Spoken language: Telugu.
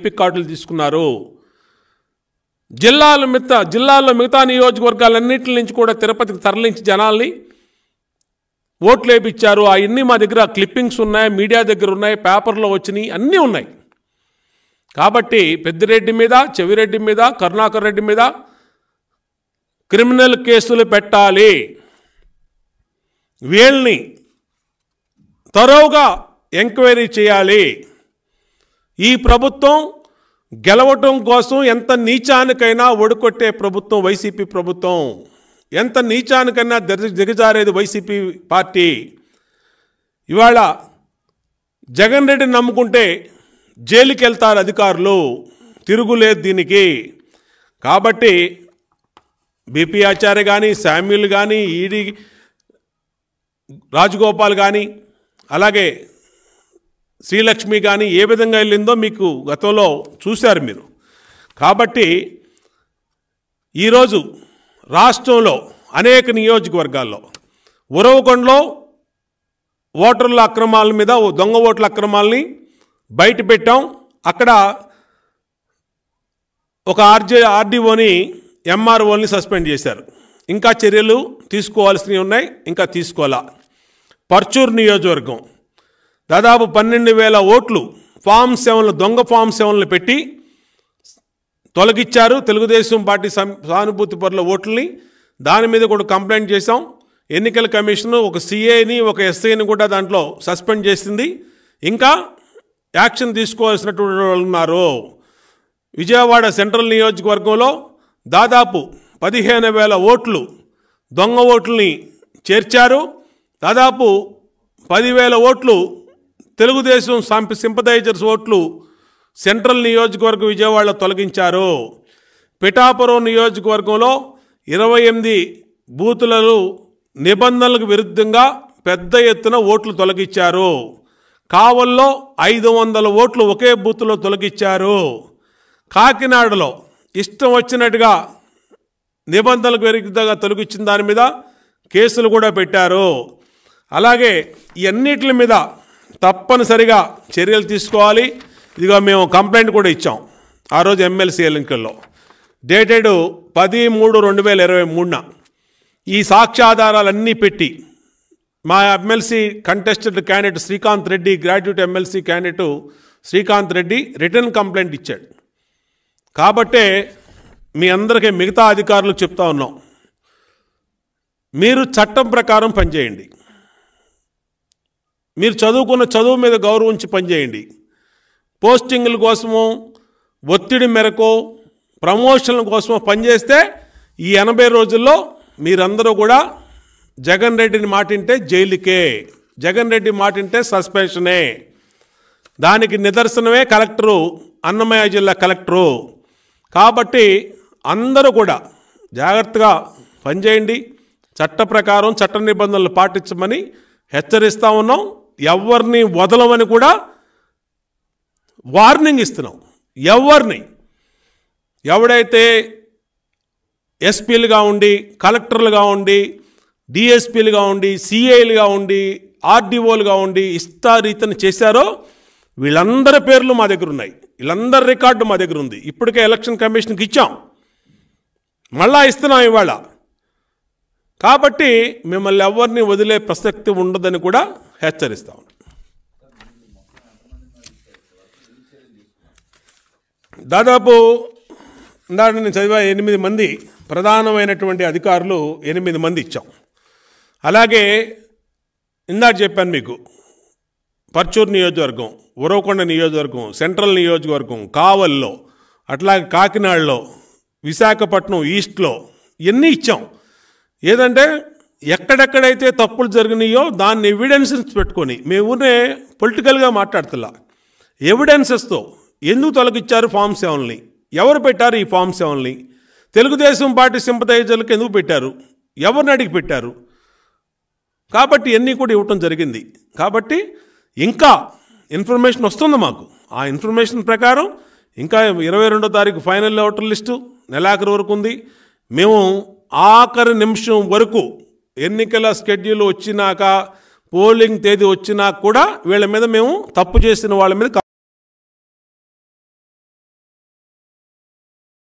ఎపిక్ కార్డులు తీసుకున్నారు. జిల్లాల్లో మిగతా నియోజకవర్గాలన్నింటి నుంచి కూడా తిరుపతికి తరలించి జనాల్ని ఓట్లు వేయించారు. అవన్నీ మా దగ్గర క్లిప్పింగ్స్ ఉన్నాయి, మీడియా దగ్గర ఉన్నాయి, పేపర్లో వచ్చినాయి, అన్నీ ఉన్నాయి. కాబట్టి పెద్దిరెడ్డి మీద, చెవిరెడ్డి మీద, కరుణాకర్ రెడ్డి మీద క్రిమినల్ కేసులు పెట్టాలి. వీళ్ళని తరోగా ఎంక్వైరీ చేయాలి. ఈ ప్రభుత్వం గెలవటం కోసం ఎంత నీచానికైనా ఒడుకొట్టే ప్రభుత్వం వైసీపీ ప్రభుత్వం. ఎంత నీచానికైనా దిగజారేది వైసీపీ పార్టీ. ఇవాళ జగన్ రెడ్డిని నమ్ముకుంటే జైలుకి వెళ్తారు అధికారులు, తిరుగులేదు దీనికి. కాబట్టి బీపీ ఆచార్య కానీ, శామ్యూల్ కానీ, ఈడీ రాజగోపాల్ కానీ, అలాగే శ్రీలక్ష్మి కానీ ఏ విధంగా వెళ్ళిందో మీకు గతంలో చూశారు మీరు. కాబట్టి ఈరోజు రాష్ట్రంలో అనేక నియోజకవర్గాల్లో ఉరవకొండలో ఓటర్ల అక్రమాల మీద, దొంగ ఓట్ల అక్రమాలని బయట పెట్టాం. అక్కడ ఒక ఆర్డీఓని, ఎంఆర్ఓని సస్పెండ్ చేశారు. ఇంకా చర్యలు తీసుకోవాల్సినవి ఉన్నాయి, ఇంకా తీసుకోవాలా. పర్చూరు నియోజకవర్గం దాదాపు 12,000 ఓట్లు ఫామ్ 7 దొంగ ఫామ్ 7 పెట్టి తొలగించారు తెలుగుదేశం పార్టీ సానుభూతి పరుల ఓట్లని. దాని మీద కూడా కంప్లైంట్ చేశాం. ఎన్నికల కమిషను ఒక సిఐని, ఒక ఎస్ఐని కూడా దాంట్లో సస్పెండ్ చేసింది. ఇంకా యాక్షన్ తీసుకోవాల్సినటువంటి వాళ్ళు ఉన్నారు. విజయవాడ సెంట్రల్ నియోజకవర్గంలో దాదాపు 15,000 ఓట్లు దొంగ ఓట్లని చేర్చారు. దాదాపు 10,000 ఓట్లు తెలుగుదేశం సింపథైజర్స్ ఓట్లు సెంట్రల్ నియోజకవర్గం విజయవాడలో తొలగించారు. పిఠాపురం నియోజకవర్గంలో 28 బూతులలో నిబంధనలకు విరుద్ధంగా పెద్ద ఎత్తున ఓట్లు తొలగించారు. కావల్లో 500 ఓట్లు ఒకే బూత్లో తొలగించారు. కాకినాడలో ఇష్టం వచ్చినట్టుగా నిబంధనలకు విరుద్ధంగా తొలగించిన దాని మీద కేసులు కూడా పెట్టారు. అలాగే ఈ అన్నిటి మీద తప్పనిసరిగా చర్యలు తీసుకోవాలి. ఇదిగో మేము కంప్లైంట్ కూడా ఇచ్చాం ఆ రోజు ఎమ్మెల్సీ ఎన్నికల్లో, డేటెడ్ 10/3/2023. ఈ సాక్ష్యాధారాలన్నీ పెట్టి మా MLC contested candidate Srikanth Reddy, graduate MLC candidate Srikanth Reddy return complaint ఇచ్చాడు. కాబట్టే మీ అందరికీ మిగతా అధికారులకు చెప్తా ఉన్నాం, మీరు చట్టం ప్రకారం పనిచేయండి. మీరు చదువుకున్న చదువు మీద గౌరవించి పనిచేయండి. పోస్టింగ్ల కోసమో, ఒత్తిడి మేరకు, ప్రమోషన్ల కోసమో పనిచేస్తే ఈ 80 రోజుల్లో మీరందరూ కూడా జగన్ రెడ్డిని మాటింటే జైలుకే, జగన్ రెడ్డి మాటింటే సస్పెన్షనే. దానికి నిదర్శనమే కలెక్టరు, అన్నమయ్య జిల్లా కలెక్టరు. కాబట్టి అందరూ కూడా జాగ్రత్తగా పనిచేయండి. చట్ట ప్రకారం చట్ట నిబంధనలు పాటించమని హెచ్చరిస్తూ ఉన్నాం. ఎవరిని వదలమని కూడా వార్నింగ్ ఇస్తున్నాం. ఎవడైతే ఎస్పీలుగా ఉండి, కలెక్టర్లుగా ఉండి, డిఎస్పీలుగా ఉండి, సిఐలుగా ఉండి, ఆర్డీఓలుగా ఉండి ఇష్టారీతిని చేశారో వీళ్ళందరి పేర్లు మా దగ్గర ఉన్నాయి. వీళ్ళందరి రికార్డు మా దగ్గర ఉంది. ఇప్పటికే ఎలక్షన్ కమిషన్కి ఇచ్చాం, మళ్ళా ఇస్తున్నాం ఇవాళ. కాబట్టి మిమ్మల్ని ఎవరిని వదిలే ప్రసక్తి ఉండదని కూడా హెచ్చరిస్తాం. దాదాపు ఇందాక నేను చదివా 8 మంది ప్రధానమైనటువంటి అధికారులు 8 మంది ఇచ్చాం. అలాగే ఇందాక చెప్పాను మీకు, పర్చూరు నియోజకవర్గం, ఉరవకొండ నియోజకవర్గం, సెంట్రల్ నియోజకవర్గం, కావల్లో, అట్లాగే కాకినాడలో, విశాఖపట్నం ఈస్ట్లో ఇవన్నీ ఇచ్చాం. ఏదంటే ఎక్కడెక్కడైతే తప్పులు జరిగినాయో దాన్ని ఎవిడెన్సెస్ పెట్టుకొని, మేము ఊరినే పొలిటికల్గా మాట్లాడుతున్నా, ఎవిడెన్సెస్తో ఎందుకు తొలగించారు ఫామ్ 7ని, ఎవరు పెట్టారు ఈ ఫామ్ 7ని, తెలుగుదేశం పార్టీ సింపథైజర్లకు ఎందుకు పెట్టారు, ఎవరిని అడిగి పెట్టారు. కాబట్టి ఇవన్నీ కూడా ఇవ్వటం జరిగింది. కాబట్టి ఇంకా ఇన్ఫర్మేషన్ వస్తుంది మాకు. ఆ ఇన్ఫర్మేషన్ ప్రకారం ఇంకా 22వ తారీఖు ఫైనల్ ఓటర్ లిస్టు నెలాఖరు వరకు ఉంది. మేము ఆఖరి నిమిషం వరకు ఎన్నికల షెడ్యూల్ వచ్చినాక, పోలింగ్ తేదీ వచ్చినా కూడా వీళ్ళ మీద మేము తప్పు చేసిన వాళ్ళ మీద